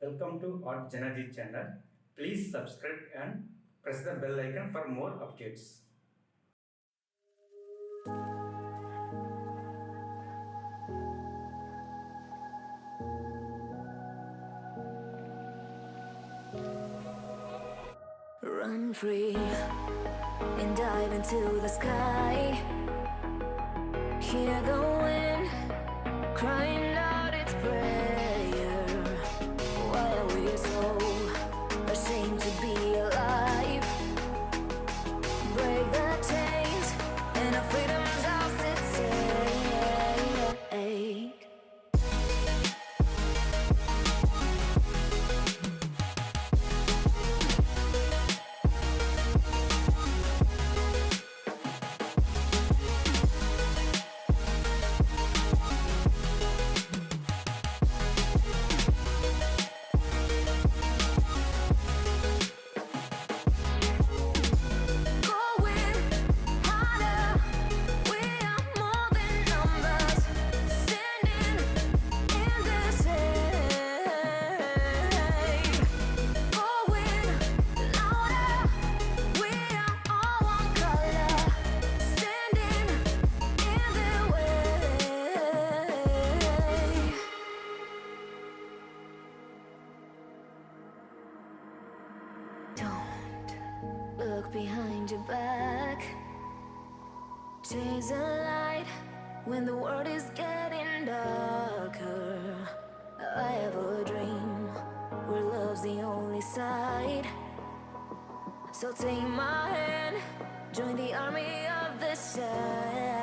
Welcome to Art Janaji channel. Please subscribe and press the bell icon for more updates. Run free and dive into the sky. Hear the wind crying out its prayer. Why are we so ashamed to be alive? Break the chains and our freedom's ours to take. Look behind your back. Chase a light when the world is getting darker. I have a dream where love's the only side. So take my hand, join the army of the shadows.